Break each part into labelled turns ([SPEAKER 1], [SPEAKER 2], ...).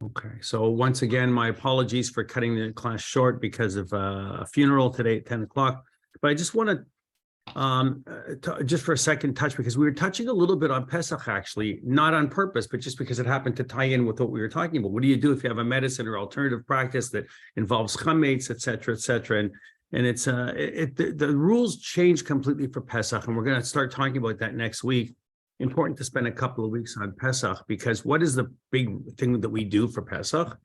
[SPEAKER 1] Okay, so once again, my apologies for cutting the class short because of a funeral today at 10 o'clock. But I just want to just for a second touch, because we were touching a little bit on Pesach, actually, not on purpose, but just because it happened to tie in with what we were talking about. What do you do if you have a medicine or alternative practice that involves chametz, et cetera, et cetera? And it's the rules change completely for Pesach, and we're going to start talking about that next week. Important to spend a couple of weeks on Pesach, because what is the big thing that we do for Pesach?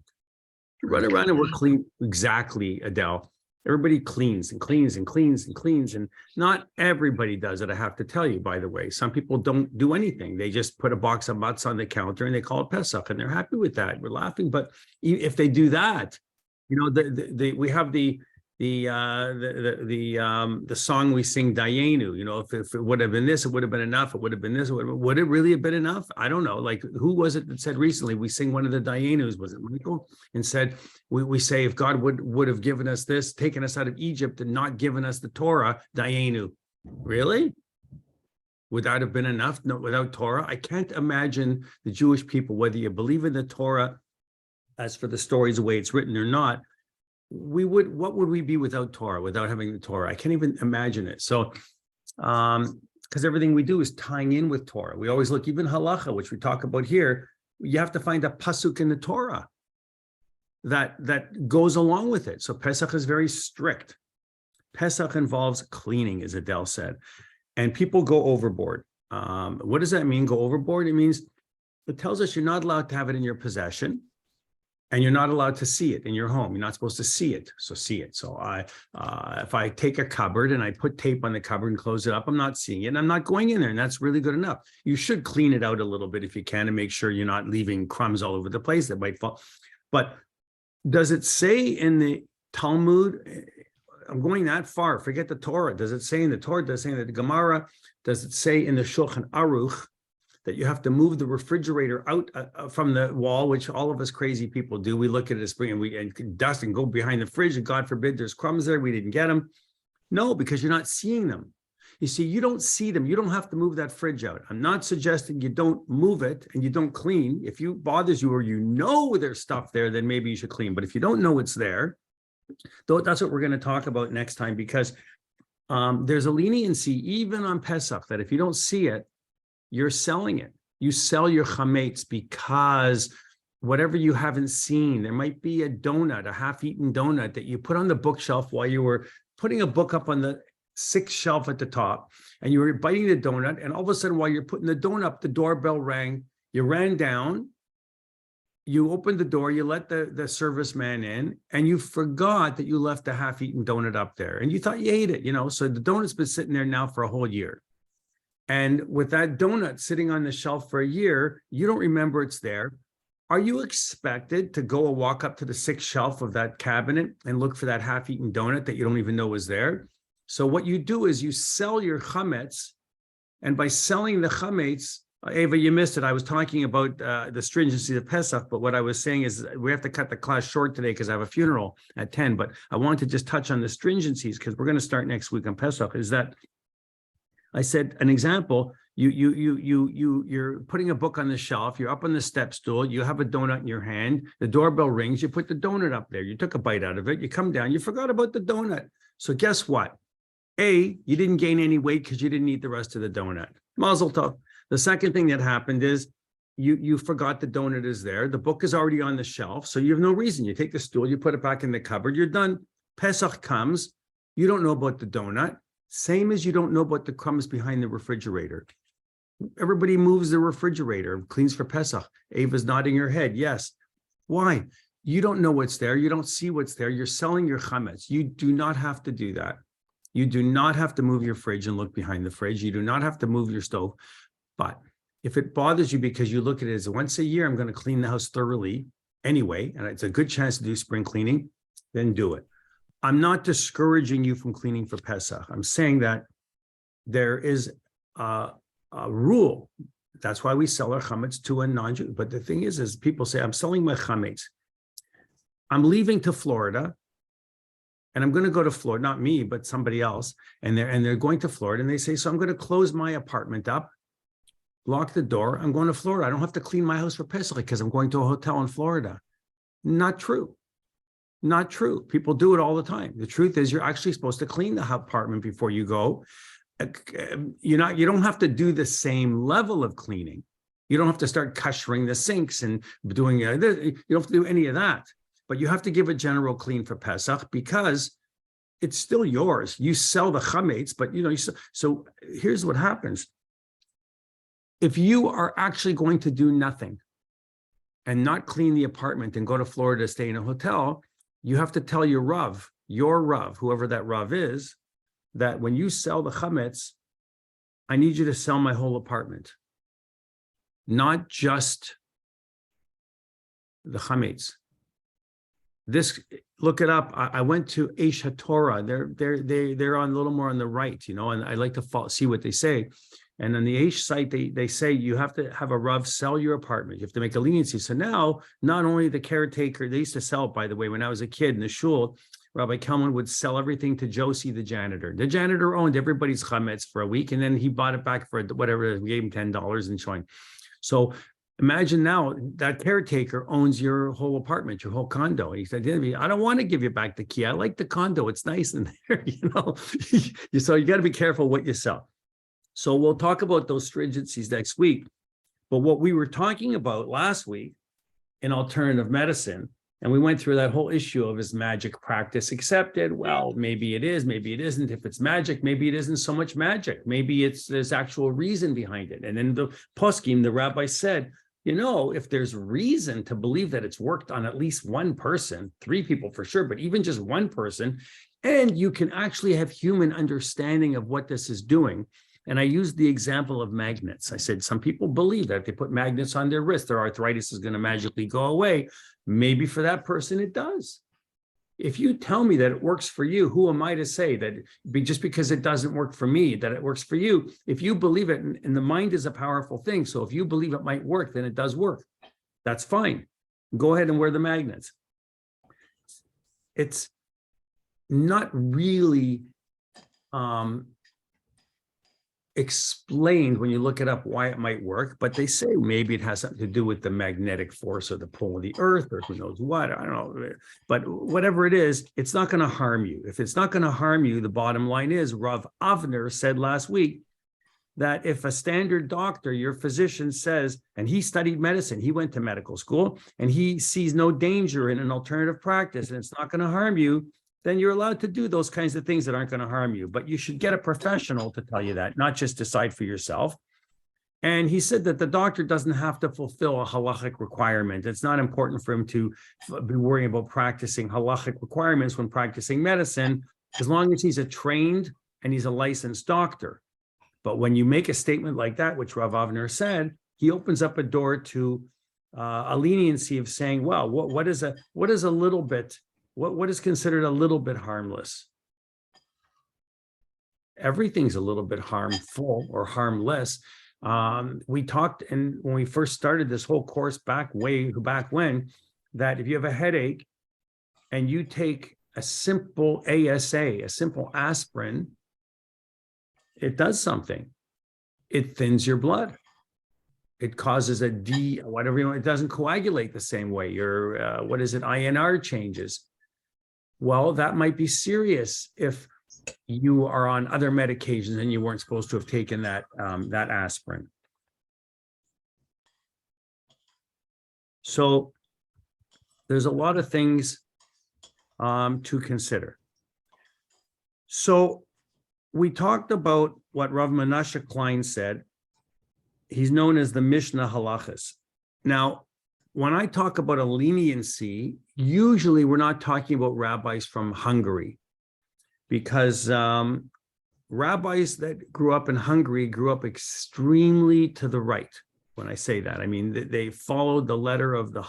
[SPEAKER 1] We run around and we're clean. Exactly, Adele. Everybody cleans and cleans and cleans and cleans, and not everybody does it. I have to tell you, by the way, some people don't do anything. They just put a box of mutts on the counter and they call it Pesach, and they're happy with that. We're laughing, but if they do that, you know, we have the song we sing, Dayenu, you know, if it would have been this, it would have been enough. It would have been this. Would it really have been enough? I don't know. Like, who was it that said recently, we sing one of the Dayenus, was it Michael? And said, we say, if God would have given us this, taken us out of Egypt and not given us the Torah, Dayenu. Really? Would that have been enough? No, without Torah? I can't imagine the Jewish people, whether you believe in the Torah, as for the stories, the way it's written or not, what would we be without Torah, without having the Torah? I can't even imagine it. So, because everything we do is tying in with Torah. We always look, even halacha, which we talk about here, you have to find a pasuk in the Torah that goes along with it. So Pesach is very strict. Pesach involves cleaning, as Adele said, and people go overboard. What does that mean, go overboard? It means, it tells us you're not allowed to have it in your possession. And you're not allowed to see it in your home. You're not supposed to see it. So see it. So if I take a cupboard and I put tape on the cupboard and close it up, I'm not seeing it. And I'm not going in there. And that's really good enough. You should clean it out a little bit if you can, and make sure you're not leaving crumbs all over the place that might fall. But does it say in the Talmud, I'm going that far, forget the Torah. Does it say in the Torah, does it say in the Gemara, does it say in the Shulchan Aruch, that you have to move the refrigerator out from the wall, which all of us crazy people do? We look at it as bringing and dust and go behind the fridge, and God forbid there's crumbs there, we didn't get them. No, because you're not seeing them. You see, you don't see them. You don't have to move that fridge out. I'm not suggesting you don't move it and you don't clean. If it bothers you, or you know there's stuff there, then maybe you should clean. But if you don't know it's there, that's what we're going to talk about next time, because there's a leniency even on Pesach that if you don't see it, you're selling it. You sell your chametz, because whatever you haven't seen, there might be a donut, a half-eaten donut that you put on the bookshelf while you were putting a book up on the 6th shelf at the top, and you were biting the donut, and all of a sudden, while you're putting the donut up, the doorbell rang. You ran down, you opened the door, you let the serviceman in, and you forgot that you left the half-eaten donut up there, and you thought you ate it, you know, so the donut's been sitting there now for a whole year. And with that donut sitting on the shelf for a year, you don't remember it's there. Are you expected to go walk up to the 6th shelf of that cabinet and look for that half-eaten donut that you don't even know was there? So what you do is you sell your chametz, and by selling the chametz, Ava, you missed it. I was talking about the stringency of Pesach, but what I was saying is we have to cut the class short today because I have a funeral at 10. But I wanted to just touch on the stringencies, because we're going to start next week on Pesach. Is that I said, an example, you're putting a book on the shelf, you're up on the step stool, you have a donut in your hand, the doorbell rings, you put the donut up there, you took a bite out of it, you come down, you forgot about the donut. So guess what? A, you didn't gain any weight because you didn't eat the rest of the donut. Mazel tov. The second thing that happened is you forgot the donut is there. The book is already on the shelf, so you have no reason. You take the stool, you put it back in the cupboard, you're done. Pesach comes, you don't know about the donut. Same as you don't know about the crumbs behind the refrigerator. Everybody moves the refrigerator, cleans for Pesach. Ava's nodding her head. Yes. Why? You don't know what's there. You don't see what's there. You're selling your chametz. You do not have to do that. You do not have to move your fridge and look behind the fridge. You do not have to move your stove. But if it bothers you because you look at it as once a year, I'm going to clean the house thoroughly anyway, and it's a good chance to do spring cleaning, then do it. I'm not discouraging you from cleaning for Pesach. I'm saying that there is a rule. That's why we sell our chametz to a non-Jew. But the thing is people say, I'm selling my chametz. I'm leaving to Florida, and I'm going to go to Florida, not me, but somebody else. And they're going to Florida, and they say, so I'm going to close my apartment up, lock the door. I'm going to Florida. I don't have to clean my house for Pesach because I'm going to a hotel in Florida. Not true. Not true. People do it all the time. The truth is you're actually supposed to clean the apartment before you go. You don't have to do the same level of cleaning. You don't have to start kushering the sinks and doing you don't have to do any of that. But you have to give a general clean for Pesach because it's still yours. You sell the chametz, but so here's what happens. If you are actually going to do nothing and not clean the apartment and go to Florida to stay in a hotel, you have to tell your Rav, whoever that Rav is, that when you sell the chametz, I need you to sell my whole apartment, not just the chametz. Look it up. I went to Eish HaTorah. They're on a little more on the right, and I like to see what they say. And on the Aish site, they say you have to have a Rav sell your apartment. You have to make a leniency. So now, not only the caretaker, they used to sell it, by the way, when I was a kid in the shul, Rabbi Kelman would sell everything to Josie, the janitor. The janitor owned everybody's chametz for a week, and then he bought it back for whatever, we gave him $10 and showing. So imagine now that caretaker owns your whole apartment, your whole condo. He said, I don't want to give you back the key. I like the condo. It's nice in there, So you got to be careful what you sell. So we'll talk about those stringencies next week. But what we were talking about last week in alternative medicine, and we went through that whole issue of is magic practice accepted? Well, maybe it is, maybe it isn't. If it's magic, maybe it isn't so much magic. Maybe there's actual reason behind it. And then the poskim, the rabbi said, if there's reason to believe that it's worked on at least one person, 3 people for sure, but even just one person, and you can actually have human understanding of what this is doing. And I used the example of magnets. I said, some people believe that if they put magnets on their wrist, their arthritis is going to magically go away. Maybe for that person, it does. If you tell me that it works for you, who am I to say that just because it doesn't work for me, that it works for you? If you believe it, and the mind is a powerful thing. So if you believe it might work, then it does work. That's fine. Go ahead and wear the magnets. It's not really explained when you look it up why it might work, but they say maybe it has something to do with the magnetic force or the pull of the earth or who knows what. I don't know. But whatever it is, it's not going to harm you. If it's not going to harm you, the bottom line is Rav Avner said last week that if a standard doctor, your physician says, and he studied medicine, he went to medical school, and he sees no danger in an alternative practice and it's not going to harm you, then you're allowed to do those kinds of things that aren't going to harm you. But you should get a professional to tell you that, not just decide for yourself. And he said that the doctor doesn't have to fulfill a halachic requirement. It's not important for him to be worrying about practicing halachic requirements when practicing medicine, as long as he's a trained and he's a licensed doctor. But when you make a statement like that, which Rav Avner said, he opens up a door to a leniency of saying, well, what is a little bit, what is considered a little bit harmless? Everything's a little bit harmful or harmless. We talked, and when we first started this whole course way back when, that if you have a headache and you take a simple ASA, a simple aspirin, it does something. It thins your blood. It causes it doesn't coagulate the same way. Your, INR changes. Well, that might be serious if you are on other medications and you weren't supposed to have taken that aspirin. So there's a lot of things to consider. So we talked about what Rav Menashe Klein said. He's known as the Mishnah Halachas. Now, when I talk about a leniency, usually we're not talking about rabbis from Hungary, because rabbis that grew up in Hungary grew up extremely to the right. When I say that, I mean they followed the letter of the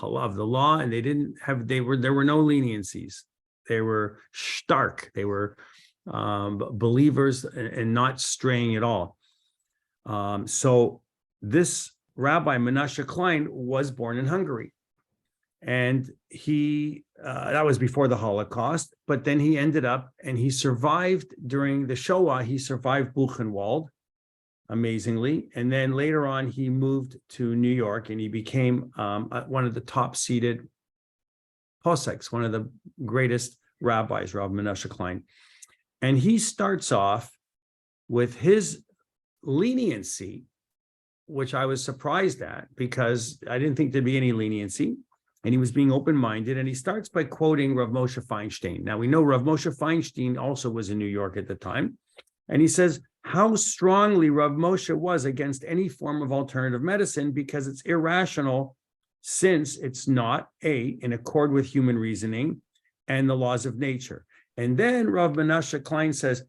[SPEAKER 1] law, and there were no leniencies. They were stark. They were believers and not straying at all. So this Rabbi Menashe Klein was born in Hungary, and he that was before the Holocaust. But then he ended up, and he survived during the Shoah. He survived Buchenwald, amazingly, and then later on he moved to New York, and he became one of the top seated poseks, one of the greatest rabbis, Rav Menashe Klein. And he starts off with his leniency, which I was surprised at because I didn't think there'd be any leniency. And he was being open-minded. And he starts by quoting Rav Moshe Feinstein. Now, we know Rav Moshe Feinstein also was in New York at the time. And he says how strongly Rav Moshe was against any form of alternative medicine because it's irrational, since it's not in accord with human reasoning and the laws of nature. And then Rav Menashe Klein says,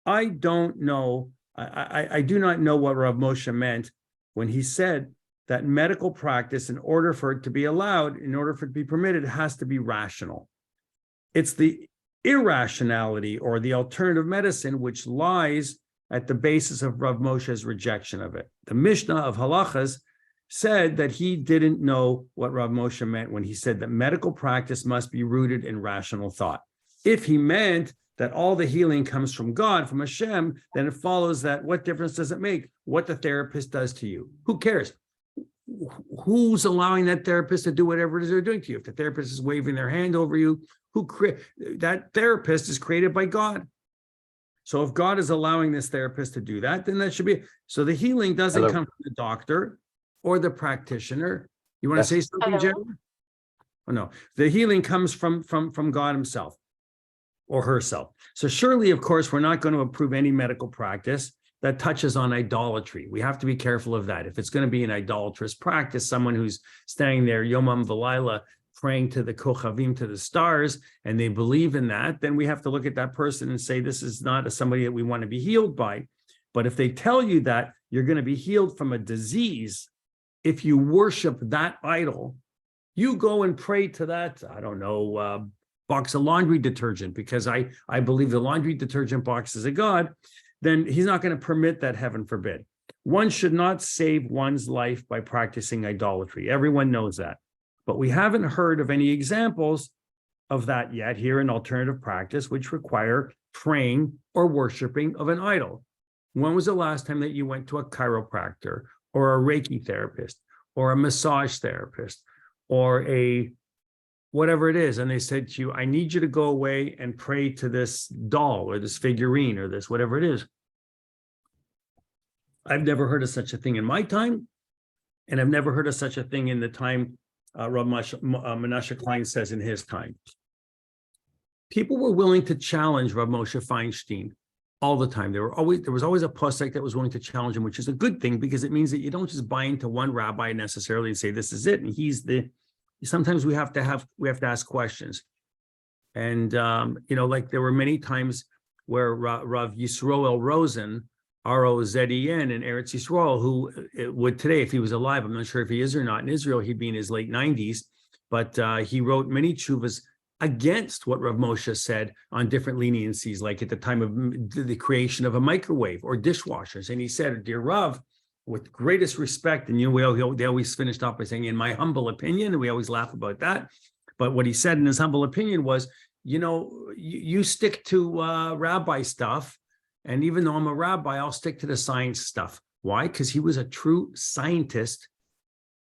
[SPEAKER 1] I don't know, I do not know what Rav Moshe meant when he said that medical practice, in order for it to be allowed, in order for it to be permitted, has to be rational. It's the irrationality or the alternative medicine which lies at the basis of Rav Moshe's rejection of it. The Mishnah of Halachas said that he didn't know what Rav Moshe meant when he said that medical practice must be rooted in rational thought. If he meant that all the healing comes from God, from Hashem, then it follows that what difference does it make what the therapist does to you? Who cares? Who's allowing that therapist to do whatever it is they're doing to you? If the therapist is waving their hand over you, that therapist is created by God. So if God is allowing this therapist to do that, then that should be. So the healing doesn't come from the doctor or the practitioner. You want to say something, Jen? Oh, no, the healing comes from God himself or herself. So surely, of course, we're not going to approve any medical practice that touches on idolatry. We have to be careful of that. If it's going to be an idolatrous practice, someone who's standing there Yomam V'Laila praying to the Kochavim, to the stars, and they believe in that, then we have to look at that person and say, this is not somebody that we want to be healed by. But if they tell you that you're going to be healed from a disease, if you worship that idol, you go and pray to that, I don't know, box of laundry detergent, because I believe the laundry detergent box is a god, then he's not going to permit that, heaven forbid. One should not save one's life by practicing idolatry. Everyone knows that. But we haven't heard of any examples of that yet here in alternative practice, which require praying or worshiping of an idol. When was the last time that you went to a chiropractor or a Reiki therapist or a massage therapist or a whatever it is, and they said to you, I need you to go away and pray to this doll or this figurine or this, whatever it is? I've never heard of such a thing in my time, and I've never heard of such a thing in the time Rav Menashe Klein says in his time. People were willing to challenge Rav Moshe Feinstein all the time. There was always a posek that was willing to challenge him, which is a good thing, because it means that you don't just buy into one rabbi necessarily and say this is it, and he's the. Sometimes we have to ask questions, and like there were many times where Rav Yisroel Rosen, R-O-Z-E-N, in Eretz Yisrael, who would today, if he was alive, I'm not sure if he is or not. In Israel, he'd be in his late 90s, but he wrote many tshuvas against what Rav Moshe said on different leniencies, like at the time of the creation of a microwave or dishwashers. And he said, dear Rav, with greatest respect, and they always finished off by saying, in my humble opinion, and we always laugh about that. But what he said in his humble opinion was, you stick to rabbi stuff, and even though I'm a rabbi, I'll stick to the science stuff. Why? Because he was a true scientist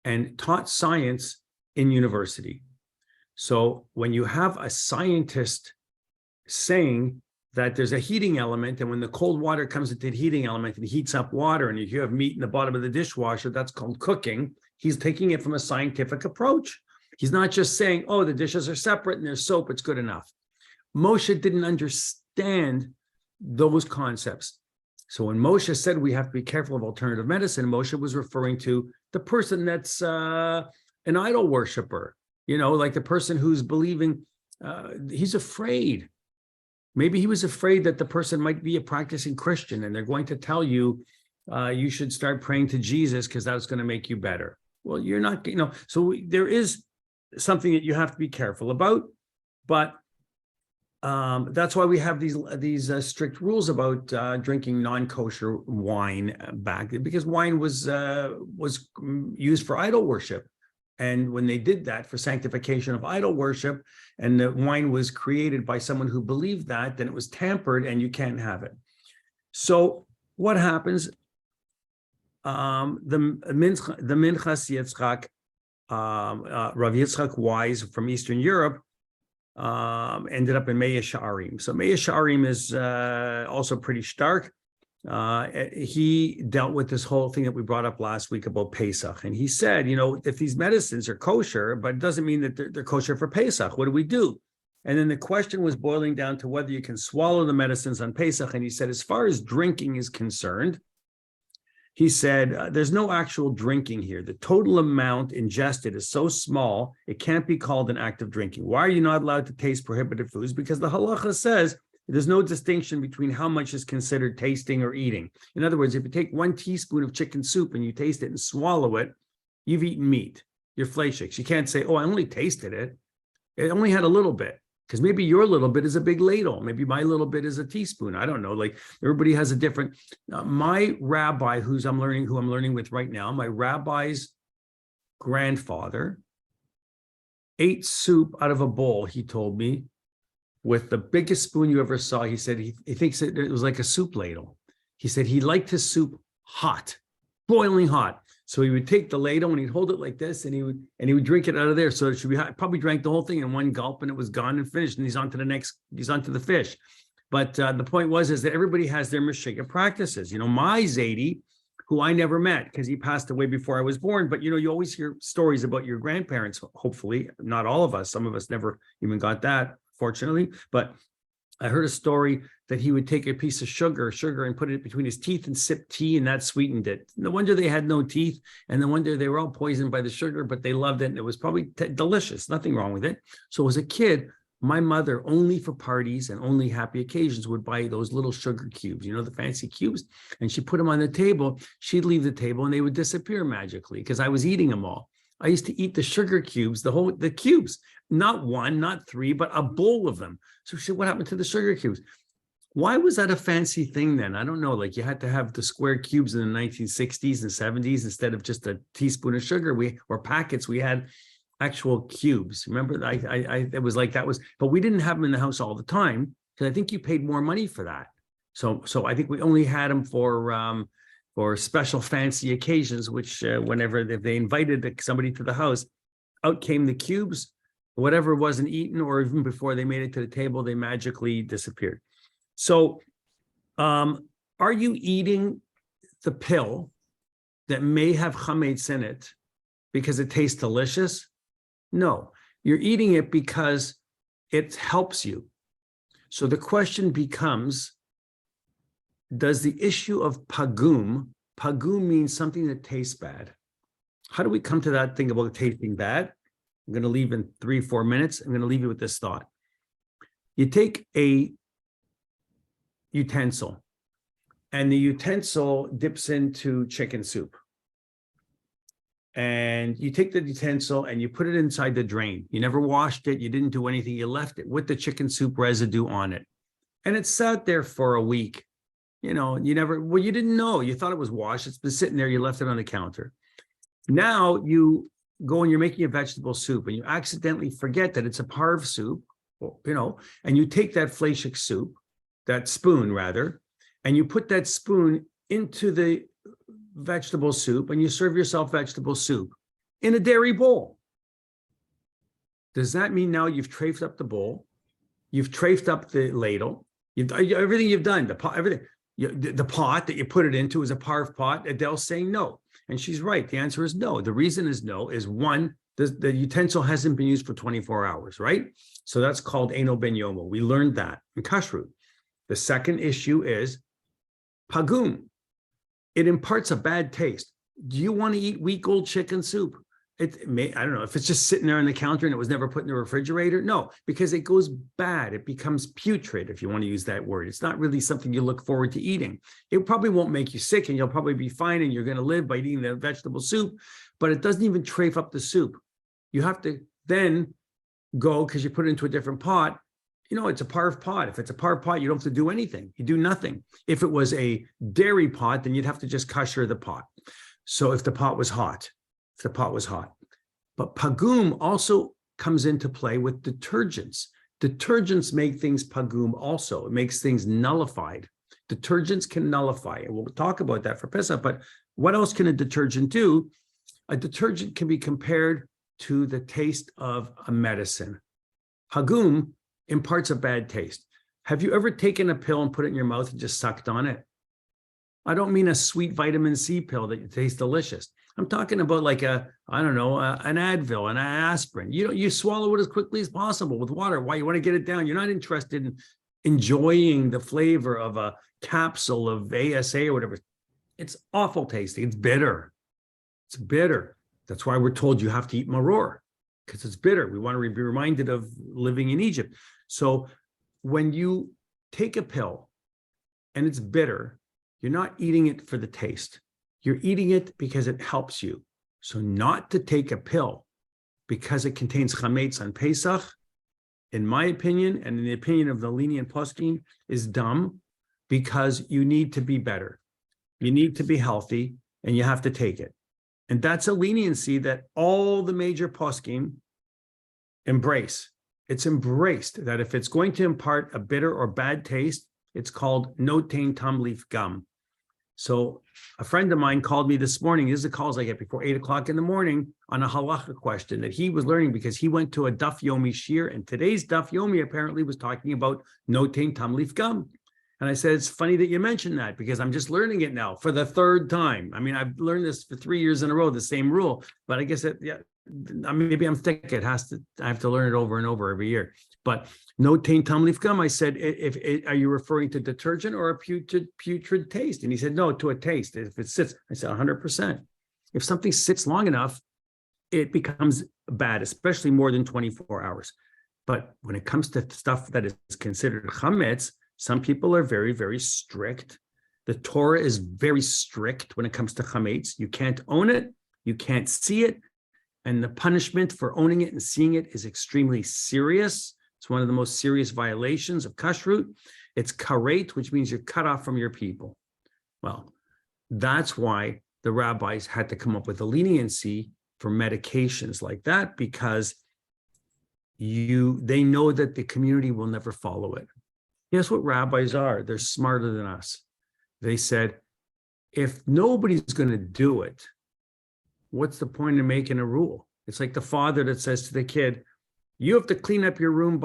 [SPEAKER 1] and taught science in university. So when you have a scientist saying that there's a heating element, and when the cold water comes into the heating element and heats up water, and if you have meat in the bottom of the dishwasher, that's called cooking. He's taking it from a scientific approach. He's not just saying, oh, the dishes are separate and there's soap, it's good enough. Moshe didn't understand those concepts. So when Moshe said we have to be careful of alternative medicine, Moshe was referring to the person that's an idol worshiper, like the person who's believing, he's afraid. Maybe he was afraid that the person might be a practicing Christian and they're going to tell you, you should start praying to Jesus because that's going to make you better. Well, you're not, so there is something that you have to be careful about, but that's why we have these strict rules about drinking non-kosher wine back, because wine was used for idol worship. And when they did that for sanctification of idol worship, and the wine was created by someone who believed that, then it was tampered and you can't have it. So what happens? The Minchas Yitzchak, Rav Yitzchak Wise from Eastern Europe, ended up in Meah Sha'arim. So Meah Sha'arim is also pretty stark. He dealt with this whole thing that we brought up last week about Pesach. And he said, if these medicines are kosher, but it doesn't mean that they're kosher for Pesach, what do we do? And then the question was boiling down to whether you can swallow the medicines on Pesach. And he said, as far as drinking is concerned, he said, there's no actual drinking here. The total amount ingested is so small, it can't be called an act of drinking. Why are you not allowed to taste prohibited foods? Because the halacha says there's no distinction between how much is considered tasting or eating. In other words, if you take 1 teaspoon of chicken soup and you taste it and swallow it, you've eaten meat. You're fleishik. You can't say, oh, I only tasted it. It only had a little bit. Because maybe your little bit is a big ladle. Maybe my little bit is a teaspoon. I don't know. Like everybody has a different. My rabbi, who I'm learning with right now, my rabbi's grandfather ate soup out of a bowl. He told me with the biggest spoon you ever saw. He said he thinks it was like a soup ladle. He said he liked his soup hot, boiling hot. So he would take the ladle and he'd hold it like this, and he would drink it out of there. So it should be hot. Probably drank the whole thing in one gulp, and it was gone and finished. And he's on to the fish. But the point is that everybody has their Meshiga practices. My Zaidi, who I never met because he passed away before I was born. But you always hear stories about your grandparents. Hopefully, not all of us. Some of us never even got that, fortunately. But I heard a story that he would take a piece of sugar and put it between his teeth and sip tea, and that sweetened it. No wonder they had no teeth, and no wonder they were all poisoned by the sugar, but they loved it, and it was probably delicious. Nothing wrong with it. So as a kid, my mother, only for parties and only happy occasions, would buy those little sugar cubes, the fancy cubes, and she put them on the table. She'd leave the table, and they would disappear magically because I was eating them all. I used to eat the sugar cubes, the cubes, not 1, not 3, but a bowl of them. So she said, what happened to the sugar cubes? Why was that a fancy thing then? I don't know. Like you had to have the square cubes in the 1960s and 70s instead of just a teaspoon of sugar or packets. We had actual cubes. Remember, it was like that was, but we didn't have them in the house all the time because I think you paid more money for that. So I think we only had them for special fancy occasions, which whenever they invited somebody to the house, out came the cubes. Whatever wasn't eaten, or even before they made it to the table, they magically disappeared. So are you eating the pill that may have chametz in it because it tastes delicious? No, you're eating it because it helps you. So the question becomes, does the issue of pagum means something that tastes bad? How do we come to that thing about tasting bad? I'm going to leave in 3-4 minutes. I'm going to leave you with this thought. You take a utensil, and the utensil dips into chicken soup. And you take the utensil and you put it inside the drain. You never washed it. You didn't do anything. You left it with the chicken soup residue on it. And it sat there for a week. You didn't know. You thought it was washed. It's been sitting there. You left it on the counter. Now you go and you're making a vegetable soup and you accidentally forget that it's a parv soup, and you take that fleishik soup, that spoon rather, and you put that spoon into the vegetable soup and you serve yourself vegetable soup in a dairy bowl. Does that mean now you've trafed up the bowl? You've trafed up the ladle? Everything you've done, the pot that you put it into is a parv pot. Adele's saying no. And she's right. The answer is no. The reason is no is one, the utensil hasn't been used for 24 hours, right? So that's called Eino Ben Yomo. We learned that in kashrut. The second issue is pagum. It imparts a bad taste. Do you want to eat week-old chicken soup? I don't know if it's just sitting there on the counter and it was never put in the refrigerator. No, because it goes bad. It becomes putrid, if you want to use that word. It's not really something you look forward to eating. It probably won't make you sick and you'll probably be fine and you're going to live by eating the vegetable soup, but it doesn't even trafe up the soup. You have to then go, because you put it into a different pot. It's a parv pot. If it's a parv pot, you don't have to do anything. You do nothing. If it was a dairy pot, then you'd have to just kasher the pot. So if the pot was hot. But pagum also comes into play with detergents. Detergents make things pagum also. It makes things nullified. Detergents can nullify. And we'll talk about that for Pesach, but what else can a detergent do? A detergent can be compared to the taste of a medicine. Hagum imparts a bad taste. Have you ever taken a pill and put it in your mouth and just sucked on it? I don't mean a sweet vitamin C pill that tastes delicious. I'm talking about like an Advil, an aspirin. You swallow it as quickly as possible with water. Why? You want to get it down. You're not interested in enjoying the flavor of a capsule of ASA or whatever. It's awful tasting. It's bitter. It's bitter. That's why we're told you have to eat maror, because it's bitter. We want to be reminded of living in Egypt. So when you take a pill and it's bitter, you're not eating it for the taste. You're eating it because it helps you. So not to take a pill because it contains chametz on Pesach, in my opinion, and in the opinion of the lenient poskim, is dumb, because you need to be better. You need to be healthy, and you have to take it. And that's a leniency that all the major poskim embrace. It's embraced that if it's going to impart a bitter or bad taste, it's called notein tamlif gam. So a friend of mine called me this morning. These are the calls I get before 8 o'clock in the morning on a halacha question that he was learning because he went to a daf yomi shir, and today's daf yomi apparently was talking about notein tamlif gam. And I said, it's funny that you mentioned that because I'm just learning it now for the third time. I mean, I've learned this for 3 years in a row, the same rule, but I guess maybe I'm thick. I have to learn it over and over every year. But notein tamlif gam, I said, are you referring to detergent or a putrid taste? And he said, no, to a taste. If it sits, I said 100%. If something sits long enough, it becomes bad, especially more than 24 hours. But when it comes to stuff that is considered chametz, some people are very, very strict. The Torah is very strict when it comes to chametz. You can't own it. You can't see it. And the punishment for owning it and seeing it is extremely serious. It's one of the most serious violations of kashrut. It's karet, which means you're cut off from your people. Well, that's why the rabbis had to come up with a leniency for medications like that, because they know that the community will never follow it. Guess what rabbis are? They're smarter than us. They said, if nobody's going to do it, what's the point of making a rule? It's like the father that says to the kid, you have to clean up your room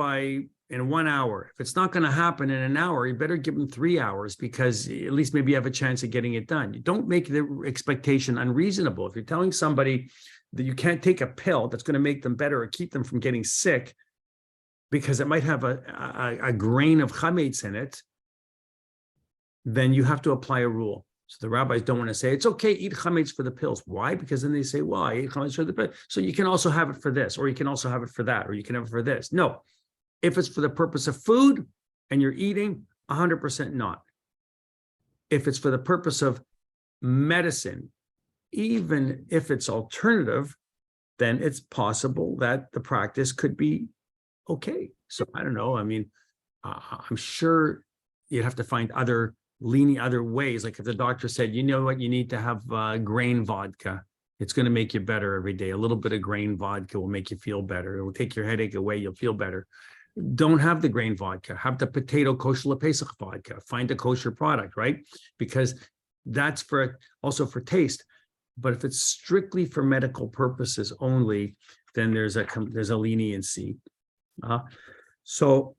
[SPEAKER 1] in 1 hour. If it's not going to happen in an hour, you better give them 3 hours, because at least maybe you have a chance of getting it done. You don't make the expectation unreasonable. If you're telling somebody that you can't take a pill that's going to make them better or keep them from getting sick because it might have a grain of chametz in it, then you have to apply a rule. So the rabbis don't want to say, it's okay, eat chametz for the pills. Why? Because then they say, well, I eat chametz for the pills. So you can also have it for this, or you can also have it for that, or you can have it for this. No, if it's for the purpose of food and you're eating, 100% not. If it's for the purpose of medicine, even if it's alternative, then it's possible that the practice could be okay. So I don't know. I mean, I'm sure you'd have to find other ways. Like if the doctor said, you know what, you need to have grain vodka. It's going to make you better every day. A little bit of grain vodka will make you feel better. It will take your headache away. You'll feel better. Don't have the grain vodka. Have the potato kosher Pesach vodka. Find a kosher product, right? Because that's also for taste. But if it's strictly for medical purposes only, then there's a leniency. So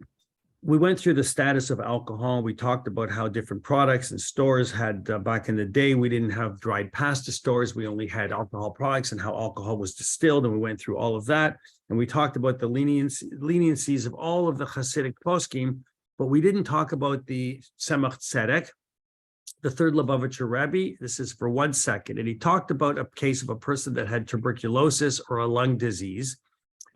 [SPEAKER 1] we went through the status of alcohol. We talked about how different products and stores had, back in the day, we didn't have dried pasta stores. We only had alcohol products and how alcohol was distilled. And we went through all of that. And we talked about the leniencies of all of the Hasidic poskim, but we didn't talk about the Tzemach Tzedek, the third Lubavitcher Rebbe. This is for 1 second. And he talked about a case of a person that had tuberculosis or a lung disease,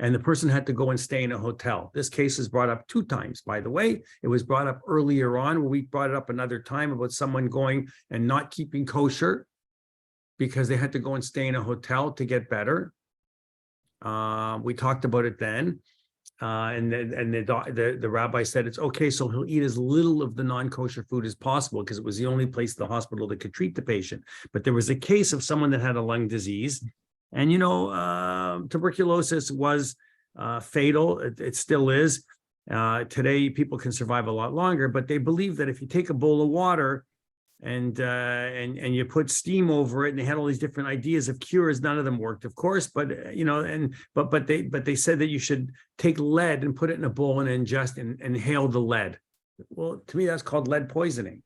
[SPEAKER 1] and the person had to go and stay in a hotel. This case is brought up 2 times, by the way. It was brought up earlier on, where we brought it up another time about someone going and not keeping kosher because they had to go and stay in a hotel to get better. We talked about it then. And the rabbi said it's okay, so he'll eat as little of the non-kosher food as possible because it was the only place in the hospital that could treat the patient. But there was a case of someone that had a lung disease, and tuberculosis was fatal. It still is. Today, people can survive a lot longer, but they believe that if you take a bowl of water and you put steam over it, and they had all these different ideas of cures. None of them worked, of course, but but they said that you should take lead and put it in a bowl and ingest and inhale the lead. Well, to me, that's called lead poisoning.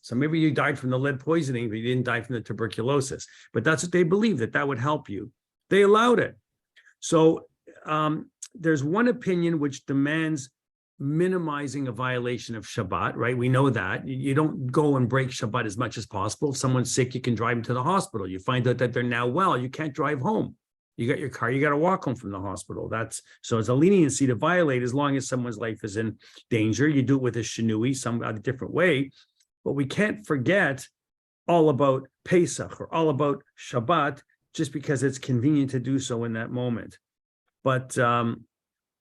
[SPEAKER 1] So maybe you died from the lead poisoning, but you didn't die from the tuberculosis. But that's what they believed, that would help you. They allowed it. So there's one opinion which demands minimizing a violation of Shabbat, right? We know that. You don't go and break Shabbat as much as possible. If someone's sick, you can drive them to the hospital. You find out that they're now well, you can't drive home. You got your car, you got to walk home from the hospital. So it's a leniency to violate as long as someone's life is in danger. You do it with a shinui, a different way. But we can't forget all about Pesach or all about Shabbat just because it's convenient to do so in that moment. But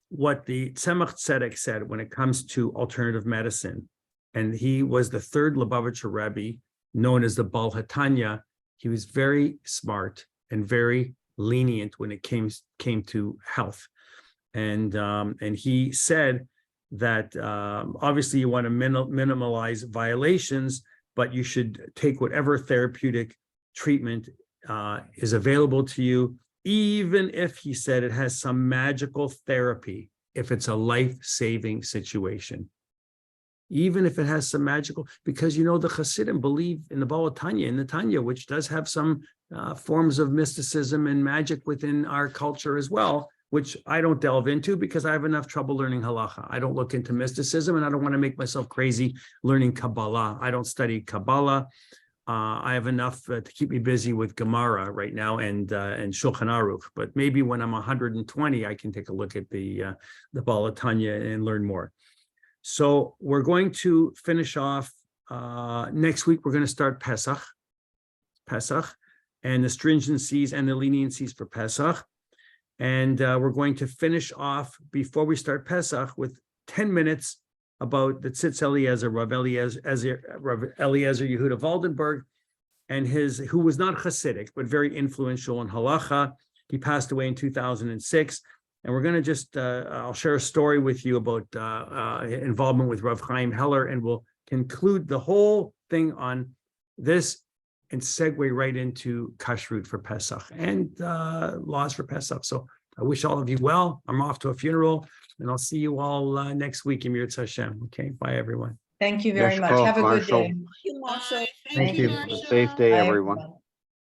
[SPEAKER 1] what the Tzemach Tzedek said when it comes to alternative medicine, and he was the third Lubavitcher Rebbe, known as the Baal HaTanya. He was very smart and very lenient when it came to health, and he said that obviously you want to minimize violations, but you should take whatever therapeutic treatment is available to you, even if, he said, it has some magical therapy, if it's a life-saving situation. Even if it has some magical, because the Hasidim believe in the Baal Tanya, in the Tanya, which does have some forms of mysticism and magic within our culture as well, which I don't delve into because I have enough trouble learning halacha. I don't look into mysticism, and I don't want to make myself crazy learning Kabbalah. I don't study Kabbalah. I have enough to keep me busy with Gemara right now and Shulchan Aruch. But maybe when I'm 120, I can take a look at the Baal Tanya and learn more. So we're going to finish off next week. We're going to start Pesach, and the stringencies and the leniencies for Pesach. And we're going to finish off before we start Pesach with 10 minutes about the Tzitz Eliezer, Rav Eliezer Yehuda Waldenberg, and who was not Hasidic, but very influential in halacha. He passed away in 2006. And we're going to just, I'll share a story with you about involvement with Rav Chaim Heller, and we'll conclude the whole thing on this and segue right into kashrut for Pesach and laws for Pesach. So I wish all of you well. I'm off to a funeral, and I'll see you all next week in Mirz Hashem. Okay, bye everyone.
[SPEAKER 2] Thank you very much.
[SPEAKER 3] Yeshua,
[SPEAKER 2] Have a good
[SPEAKER 3] Marshall.
[SPEAKER 2] day.
[SPEAKER 4] Thank you, Marshall.
[SPEAKER 1] Thank you.
[SPEAKER 3] Have a safe day,
[SPEAKER 2] Bye,
[SPEAKER 3] everyone.
[SPEAKER 2] everyone.